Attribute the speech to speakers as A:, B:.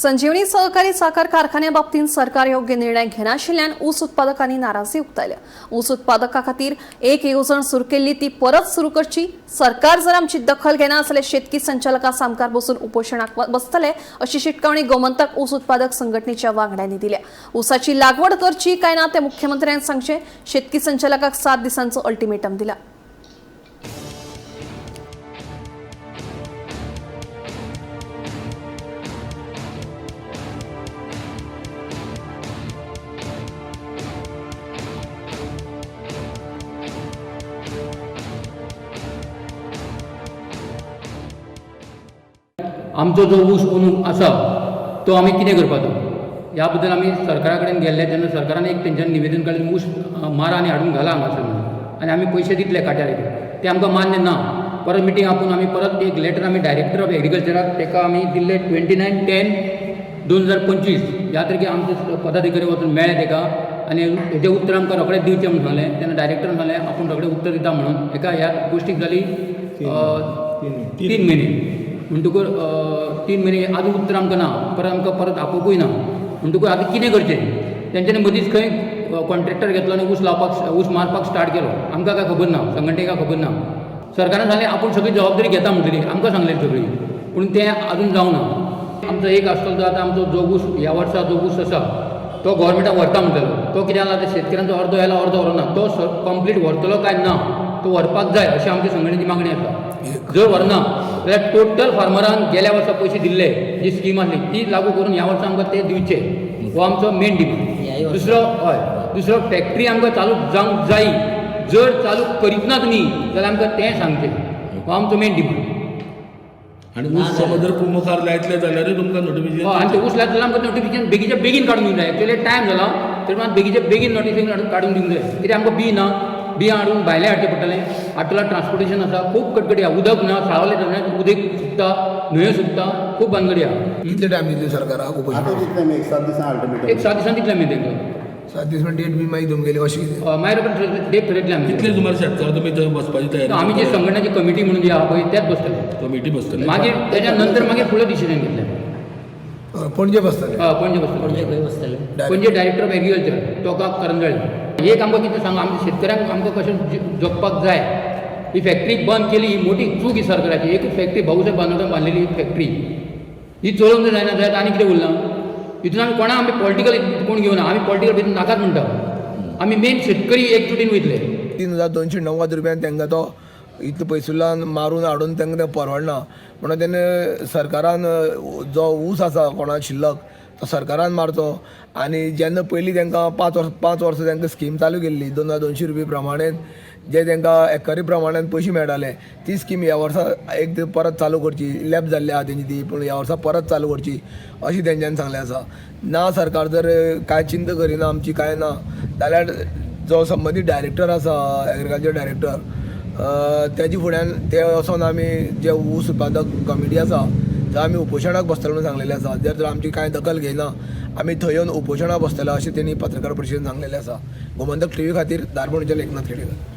A: संजीवनी सहकारी साखर कारखान्याबाबतीत सरकार योग्य निर्णय घेनाशिल्ल्यान ऊस उत्पादकांनी नाराजी उक्तायल्या। ऊस उत्पादका खातीर एक येवजण सुरू केल्ली ती परत सुरू करची। सरकार जर आमची दखल घेना जाल्यार शेतकी संचालका सामकार बसून उपोषणाक बसतले अशी शिटकावणी गोमंतक ऊस उत्पादक संघटनेच्या वांगड्यांनी दिल्या। ऊसाची लागवड करची काय ना ते मुख्यमंत्र्यांनी सांगचे। शेतकी संचालकाक 7 दिसांचो अल्टिमेटम दिला।
B: आमचो जो ऊस ओनूक आसा तो आमी कितें करपाचो ह्या बद्दल आमी सरकारा कडेन गेल्ले तेन्ना सरकारान एक तेंच्यानी निवेदन काडलें ऊस मारा आनी हाडून घाला हांगासर म्हणून आनी आमी पयशे दितले काट्यार ते आमकां मान्य ना। परत मिटींग आपूण आमी परत एक लेटर आमी डायरेक्टर ऑफ एग्रीकल्चराक तेका आमी दिल्ले 29/10/2025 ह्या तारखेक आमचे पदाधिकारी वचून मेळ्ळे तेका आनी हेजें उत्तर आमकां रोखडेंच दिवचें म्हणून सांगलें। तेन्ना डायरेक्टरान सांगलें आपूण रोखडें उत्तर दिता म्हणून एका ह्या गोश्टीक जाली 3 म्हयने म्हणटकूच 3 म्हयने आजून उत्तर आमकां ना। परत आपोवपूय ना म्हणटकूच आतां कितें करचें तेंच्यांनी मदींच खंय कॉन्ट्रॅक्टर घेतलो आनी ऊस मारपाक स्टार्ट केलो। आमकां काय खबर ना, संघटनेक काय खबर ना। सरकारान सांगलें आपूण सगळी जबाबदारी घेता म्हणटली आमकां सांगलें सगळी, पूण तें आजून जावना। आमचो एक आसतलो तो आतां आमचो जो ऊस ह्या वर्सा जो ऊस आसा तो गव्हर्मेंटाक व्हरता म्हणटलो। तो कित्याक लागला शेतकऱ्यांचो अर्दो येयला अर्दो व्हरना, तो कंप्लीट व्हरतलो काय ना तो व्हरपाक जाय अशी आमच्या संघटनेची मागणी आसा। जर व्हरना जाल्यार टोटल फार्मरांक गेल्या वर्सा पयशे दिल्ले जी स्कीम आसली ती लागू करून ह्या वर्सा आमकां ते दिवचे हो आमचो मेन डिमांड। दुसरो फॅक्टरी आमकां चालू जावंक जाय। जर चालू करीत ना तुमी जाल्यार आमकां तें सांगचें हो आमचो मेन डिमांड।
C: आनी ऊस समज जर कुमकार लायतले जाल्यार तुमकां नोटिफिकेशन
B: आनी ते ऊस लायतले जाल्यार आमकां नोटिफिकेशन बेगीच्या बेगीन काडून दिवंक जाय। एक्चुअली टायम जाला तर मात बेगीच्या बेगीन नोटिफिकेशन काडून दिवंक जाय। कित्याक आमकां बी ना, बी हाडून भायले हाडचें पडटलें। हाडटलो ट्रान्सपोर्टेशन आसा खूब कटकटी आहा, उदक ना, सावले धरणांत उदक सुकता, न्हंयो सुकता, खूब भानगडी आहा।
D: कितले टायम दितले सरकाराक उपोषण?
E: एक 7 दिसां अल्टिमेटम
B: एक 7 दिसांनी दितले आमी तांकां।
D: 7 दीस डेट बी मागीर दिवंक गेली अशी
B: मागीर डेट थरयतले आमी।
C: कितले सुमार शेतकार तुमी थंय बसपाची तयारी?
B: आमी जी संघटनाची कमिटी म्हणून जी आहा पळय त्याच बसतले
C: कमिटी बसतले
B: मागीर तेच्या नंतर मागीर फुडें डिसिजन घेतलें।
D: पणजे बसतले
B: पणजे बसतले पणजे डायरेक्टर ऑफ एग्रीकल्चर टोका करंजळे। एक आमकां कितें सांग आमच्या शेतकऱ्यांक आमकां कशें जगपाक जाय। ही फॅक्टरी बंद केली ही मोठी चूक ही सरकाराची। एक फॅक्टरी भाऊसाहेब बांदोडकर बांदलेली ही फॅक्टरी ही चलोवंक जायना जायत आनी कितें उरलां हितून आमी कोणा आमी पॉलिटिकल कोण घेवना। आमी पॉलिटिकल भितर नाकाच म्हणटा। आमी मेन शेतकरी एकजुटीन वयतले।
D: 3290 रुपयान तांकां तो इतले पयसुल्ल्यान मारून हाडून तांकां तें परवडना म्हणून तेन्ना सरकारान जो ऊस आसा कोणा शिल्लक तो सरकारान मारचो। आनी जेन्ना पयलीं तांकां 5 वर्सां तांकां स्कीम चालू केल्ली 2200 रुपया प्रमाणें जे तांकां एकरी प्रमाणान पयशे मेळटाले ती स्कीम ह्या वर्सा एक परत चालू करची। लॅप जाल्ली आहा तेंची ती, पूण ह्या वर्सा परत चालू करची अशी तेंच्यांनी सांगलें आसा। ना सरकार जर कांय चिंता करिना आमची कांय ना जाल्यार जो संबंदीत डायरेक्टर आसा एग्रीकल्चर डायरेक्टर तेजे फुड्यान ते वचोन आमी जे ऊस उत्पादक कमिटी आसा थंय आमी उपोशणाक बसतले म्हणून सांगलेलें आसा। जर आमची कांय दखल घेयना आमी थंय येवन उपोशणाक बसतले अशें तेणी पत्रकार परिशदेंत सांगलेलें आसा। गोमंतक टीव्ही खातीर धारपोणेच्यान एकनाथ खेडेकर।